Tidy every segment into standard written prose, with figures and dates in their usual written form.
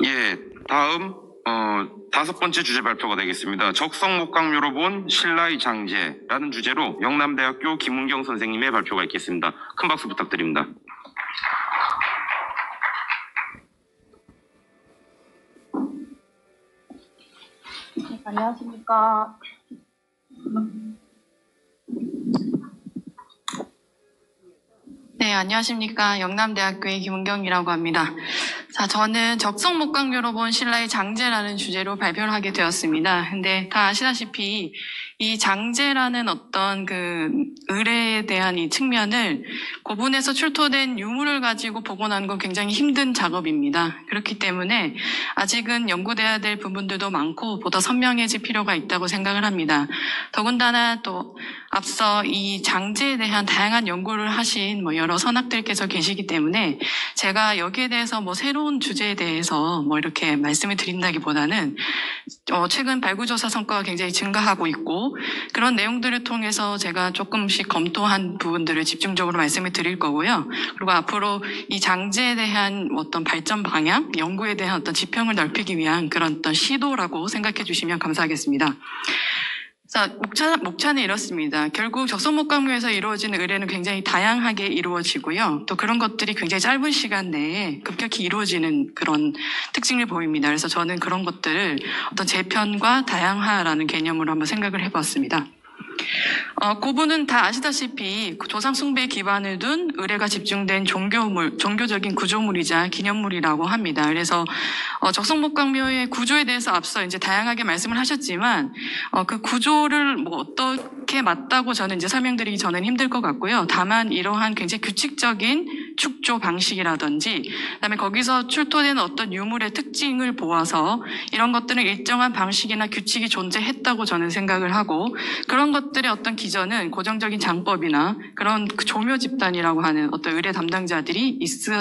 예, 다음 5번째 주제 발표가 되겠습니다. 적성목강묘로 본 신라의 장제라는 주제로 영남대학교 김은경 선생님의 발표가 있겠습니다. 큰 박수 부탁드립니다. 안녕하십니까. 네, 안녕하십니까. 영남대학교의 김은경이라고 합니다. 자, 저는 적성목강묘로 본 신라의 장제라는 주제로 발표를 하게 되었습니다. 근데 다 아시다시피 이 장제라는 어떤 그 의뢰에 대한 이 측면을 고분에서 출토된 유물을 가지고 복원하는 건 굉장히 힘든 작업입니다. 그렇기 때문에 아직은 연구돼야 될 부분들도 많고 보다 선명해질 필요가 있다고 생각을 합니다. 더군다나 또 앞서 이 장제에 대한 다양한 연구를 하신 여러 선학들께서 계시기 때문에 제가 여기에 대해서 새로운 주제에 대해서 이렇게 말씀을 드린다기보다는 최근 발굴조사 성과가 굉장히 증가하고 있고 그런 내용들을 통해서 제가 조금씩 검토한 부분들을 집중적으로 말씀을 드릴 거고요. 그리고 앞으로 이 장제에 대한 어떤 발전 방향, 연구에 대한 어떤 지평을 넓히기 위한 그런 어떤 시도라고 생각해 주시면 감사하겠습니다. 자, 목차는 이렇습니다. 결국 적성목강묘에서 이루어지는 의뢰는 굉장히 다양하게 이루어지고요. 또 그런 것들이 굉장히 짧은 시간 내에 급격히 이루어지는 그런 특징을 보입니다. 그래서 저는 그런 것들을 어떤 재편과 다양화라는 개념으로 한번 생각을 해봤습니다. 고분은 다 아시다시피 조상 숭배에 기반을 둔 의뢰가 집중된 종교적인 구조물이자 기념물이라고 합니다. 그래서 적성목강묘의 구조에 대해서 앞서 이제 다양하게 말씀을 하셨지만 그 구조를 어떻게 맞다고 저는 이제 설명드리기 전엔 힘들 것 같고요. 다만 이러한 굉장히 규칙적인 축조 방식이라든지 그다음에 거기서 출토되는 어떤 유물의 특징을 보아서 이런 것들은 일정한 방식이나 규칙이 존재했다고 저는 생각을 하고 그런 것들의 어떤 기전은 고정적인 장법이나 그런 조묘 집단이라고 하는 어떤 의뢰 담당자들이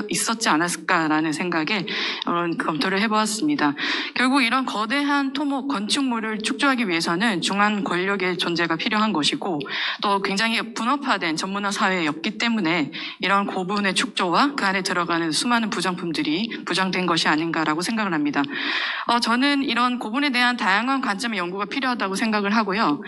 있었지 않았을까라는 생각에 검토를 해보았습니다. 결국 이런 거대한 토목 건축물을 축조하기 위해서는 중앙 권력의 존재가 필요한 것이고 또 굉장히 분업화된 전문화 사회였기 때문에 이런 고분의 축조와 그 안에 들어가는 수많은 부정품들이 부정된 것이 아닌가라고 생각을 합니다. 저는 이런 고분에 대한 다양한 관점의 연구가 필요하다고 생각을 하고요.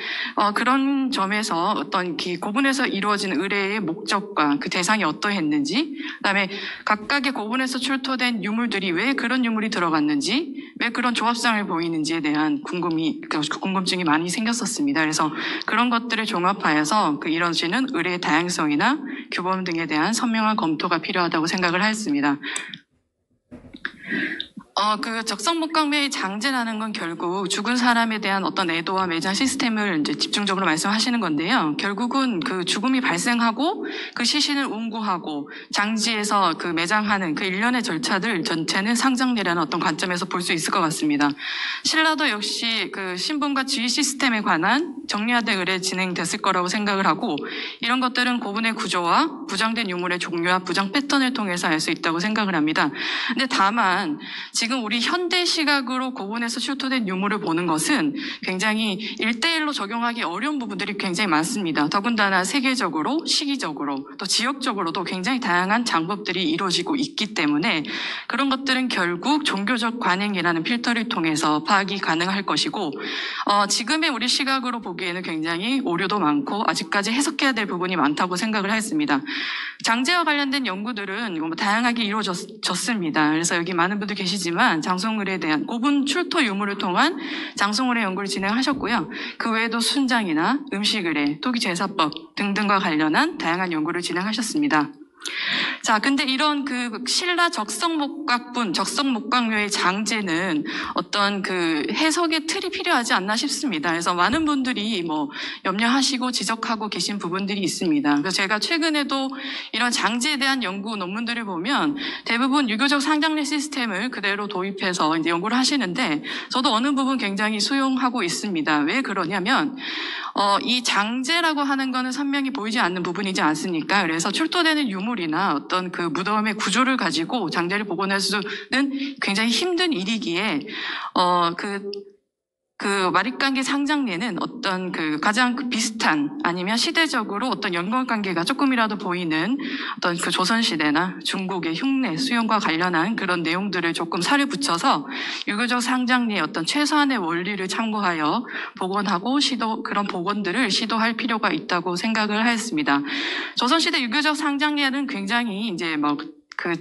그런 점에서 어떤 고분에서 이루어진 의뢰의 목적과 그 대상이 어떠했는지, 그다음에 각각의 고분에서 출토된 유물들이 왜 그런 유물이 들어갔는지, 왜 그런 조합상을 보이는지에 대한 궁금증이 많이 생겼었습니다. 그래서 그런 것들을 종합하여서 이루어지는 의뢰의 다양성이나 규범 등에 대한 선명한 검토가 필요하다고 생각을 하였습니다. 그 적성목강묘의 장제라는 건 결국 죽은 사람에 대한 어떤 애도와 매장 시스템을 이제 집중적으로 말씀하시는 건데요. 결국은 그 죽음이 발생하고 그 시신을 운구하고 장지에서 그 매장하는 그 일련의 절차들 전체는 상정례라는 어떤 관점에서 볼 수 있을 것 같습니다. 신라도 역시 그 신분과 지위 시스템에 관한 정리화된 의뢰 진행됐을 거라고 생각을 하고 이런 것들은 고분의 구조와 부정된 유물의 종류와 부정 패턴을 통해서 알 수 있다고 생각을 합니다. 근데 다만 지금 우리 현대 시각으로 고분에서 출토된 유물을 보는 것은 굉장히 1대1로 적용하기 어려운 부분들이 굉장히 많습니다. 더군다나 세계적으로, 시기적으로, 또 지역적으로도 굉장히 다양한 장법들이 이루어지고 있기 때문에 그런 것들은 결국 종교적 관행이라는 필터를 통해서 파악이 가능할 것이고 지금의 우리 시각으로 보기에는 굉장히 오류도 많고 아직까지 해석해야 될 부분이 많다고 생각을 했습니다. 장제와 관련된 연구들은 다양하게 이루어졌습니다. 그래서 여기 많은 분들 계시지만 장송의뢰에 대한 고분 출토 유물을 통한 장송의뢰 연구를 진행하셨고요. 그 외에도 순장이나 음식의뢰, 토기제사법 등등과 관련한 다양한 연구를 진행하셨습니다. 자, 근데 이런 그 신라 적성목강묘의 장제는 어떤 그 해석의 틀이 필요하지 않나 싶습니다. 그래서 많은 분들이 염려하시고 지적하고 계신 부분들이 있습니다. 그래서 제가 최근에도 이런 장제에 대한 연구 논문들을 보면 대부분 유교적 상장례 시스템을 그대로 도입해서 이제 연구를 하시는데 저도 어느 부분 굉장히 수용하고 있습니다. 왜 그러냐면 이 장제라고 하는 거는 선명히 보이지 않는 부분이지 않습니까? 그래서 출토되는 유물이나 어떤 그 무덤의 구조를 가지고 장제를 복원할 수는 굉장히 힘든 일이기에 그 마립관계 상장례는 어떤 그 가장 비슷한 아니면 시대적으로 어떤 연관관계가 조금이라도 보이는 어떤 그 조선시대나 중국의 흉내, 수용과 관련한 그런 내용들을 조금 살을 붙여서 유교적 상장례의 어떤 최소한의 원리를 참고하여 복원하고 그런 복원들을 시도할 필요가 있다고 생각을 하였습니다. 조선시대 유교적 상장례는 굉장히 이제 그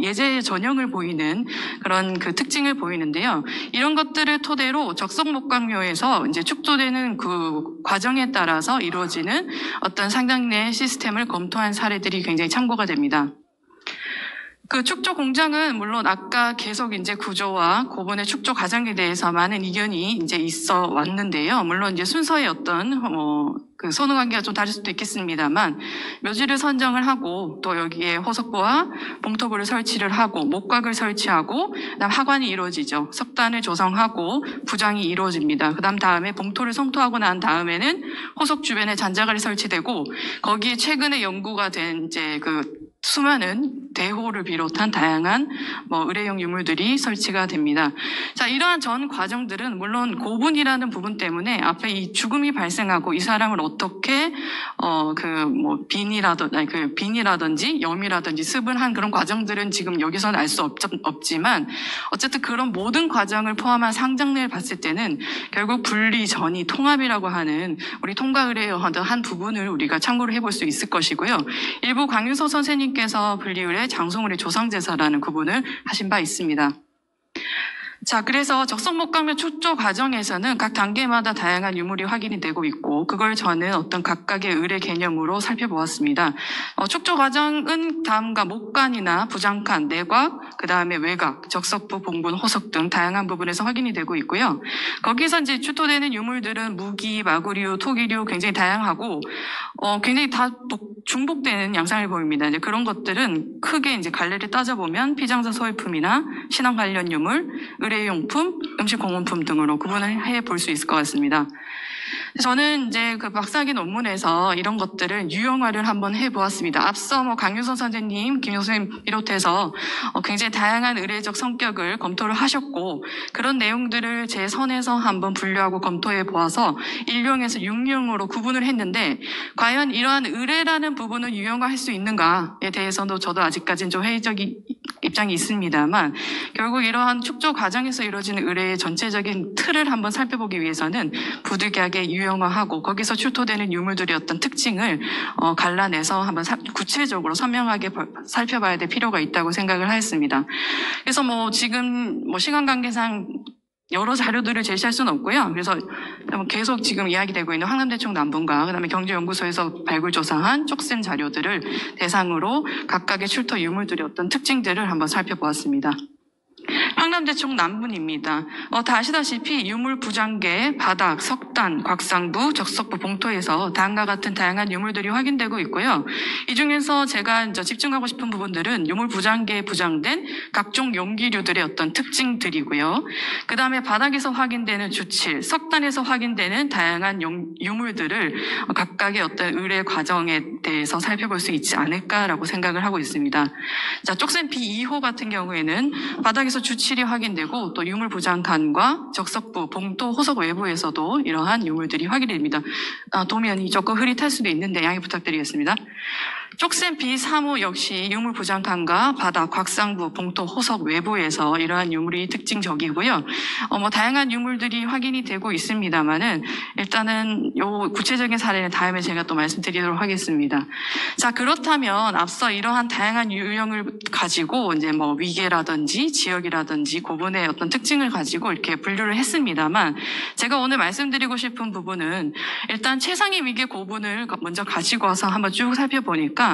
예제의 전형을 보이는 그런 그 특징을 보이는데요. 이런 것들을 토대로 적성목강묘에서 이제 축소되는 그 과정에 따라서 이루어지는 어떤 상장례 시스템을 검토한 사례들이 굉장히 참고가 됩니다. 그 축조 공장은 물론 아까 계속 이제 구조와 고분의 축조 과정에 대해서 많은 이견이 이제 있어 왔는데요. 물론 이제 순서의 어떤 그 선후관계가 좀 다를 수도 있겠습니다만 묘지를 선정을 하고 또 여기에 호석부와 봉토부를 설치를 하고 목각을 설치하고 그다음 하관이 이루어지죠. 석단을 조성하고 부장이 이루어집니다. 그다음 다음에 봉토를 성토하고 난 다음에는 호석 주변에 잔자갈이 설치되고 거기에 최근에 연구가 된 이제 그 수많은 대호를 비롯한 다양한 의뢰용 유물들이 설치가 됩니다. 자, 이러한 전 과정들은 물론 고분이라는 부분 때문에 앞에 이 죽음이 발생하고 이 사람을 어떻게 빈이라든지 염이라든지 습은한 그런 과정들은 지금 여기서는 알 수 없지만 어쨌든 그런 모든 과정을 포함한 상장례를 봤을 때는 결국 분리 전이 통합이라고 하는 우리 통과 의뢰의 한 부분을 우리가 참고를 해볼 수 있을 것이고요. 일부 강윤서 선생님께서 분리의뢰, 장송의뢰, 조상제사라는 구분을 하신 바 있습니다. 자, 그래서 적성목강묘 축조 과정에서는 각 단계마다 다양한 유물이 확인이 되고 있고 그걸 저는 어떤 각각의 의뢰 개념으로 살펴보았습니다. 축조 과정은 다음과 목관이나 부장칸, 내곽, 그 다음에 외곽, 적석부, 봉분, 호석 등 다양한 부분에서 확인이 되고 있고요. 거기서 이제 출토되는 유물들은 무기, 마구류, 토기류 굉장히 다양하고 굉장히 다 중복되는 양상을 보입니다. 이제 그런 것들은 크게 이제 갈래를 따져보면 피장사 소유품이나 신앙 관련 유물, 의뢰용품, 음식 공원품 등으로 구분을 해 볼 수 있을 것 같습니다. 저는 이제 그 박사학위 논문에서 이런 것들을 유형화를 한번 해보았습니다. 앞서 강윤선 선생님, 김 교수님 비롯해서 굉장히 다양한 의례적 성격을 검토를 하셨고 그런 내용들을 제 선에서 한번 분류하고 검토해 보아서 1류형에서 6류형으로 구분을 했는데 과연 이러한 의례라는 부분을 유형화할 수 있는가에 대해서도 저도 아직까지는 좀 회의적인 입장이 있습니다만 결국 이러한 축조 과정에서 이루어지는 의례의 전체적인 틀을 한번 살펴보기 위해서는 부득이하게 유형화하고 거기서 출토되는 유물들의 어떤 특징을 갈라내서 한번 구체적으로 선명하게 살펴봐야 될 필요가 있다고 생각을 하였습니다. 그래서 지금 시간 관계상 여러 자료들을 제시할 수는 없고요. 그래서 계속 지금 이야기되고 있는 황남대충 남분과 그다음에 경제연구소에서 발굴조사한 쪽센 자료들을 대상으로 각각의 출토 유물들의 어떤 특징들을 한번 살펴보았습니다. 황남대충 남분입니다. 다 아시다시피 유물 부장계, 바닥, 석단, 곽상부, 적석부, 봉토에서 다음과 같은 다양한 유물들이 확인되고 있고요. 이 중에서 제가 집중하고 싶은 부분들은 유물 부장계에 부장된 각종 용기류들의 어떤 특징들이고요. 그 다음에 바닥에서 확인되는 주칠, 석단에서 확인되는 다양한 유물들을 각각의 어떤 의뢰 과정에 대해서 살펴볼 수 있지 않을까라고 생각을 하고 있습니다. 자, 쪽센 B2호 같은 경우에는 바닥에서 주칠이 확인되고 또 유물 부장칸과 적석부, 봉토, 호석 외부에서도 이러한 유물들이 확인됩니다. 도면이 조금 흐릿할 수도 있는데 양해 부탁드리겠습니다. 쪽센 B3호 역시 유물 부장칸과 바닥, 곽상부, 봉토, 호석 외부에서 이러한 유물이 특징적이고요. 다양한 유물들이 확인이 되고 있습니다만은 일단은 요 구체적인 사례는 다음에 제가 또 말씀드리도록 하겠습니다. 자, 그렇다면 앞서 이러한 다양한 유형을 가지고 이제 위계라든지 지역이라든지 고분의 어떤 특징을 가지고 이렇게 분류를 했습니다만 제가 오늘 말씀드리고 싶은 부분은 일단 최상위 위계 고분을 먼저 가지고 와서 한번 쭉 살펴보니까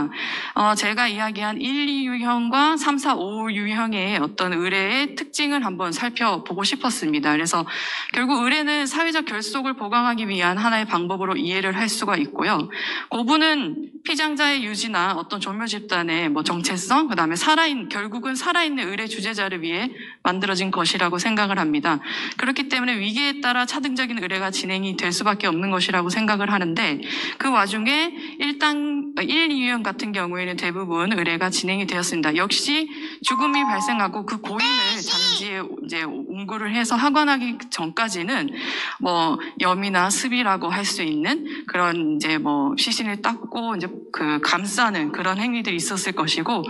제가 이야기한 1, 2유형과 3, 4, 5유형의 어떤 의뢰의 특징을 한번 살펴보고 싶었습니다. 그래서 결국 의뢰는 사회적 결속을 보강하기 위한 하나의 방법으로 이해를 할 수가 있고요. 고분은 피장자의 유지나 어떤 종묘 집단의 정체성, 그 다음에 결국은 살아있는 의뢰 주제자를 위해 만들어진 것이라고 생각을 합니다. 그렇기 때문에 위계에 따라 차등적인 의뢰가 진행이 될 수밖에 없는 것이라고 생각을 하는데 그 와중에 1, 2유형 같은 경우에는 대부분 의뢰가 진행이 되었습니다. 역시 죽음이 발생하고 그 고인을 거기에 이제 운구를 해서 하관하기 전까지는 뭐 염이나 습이라고 할 수 있는 그런 이제 뭐 시신을 닦고 이제 그 감싸는 그런 행위들이 있었을 것이고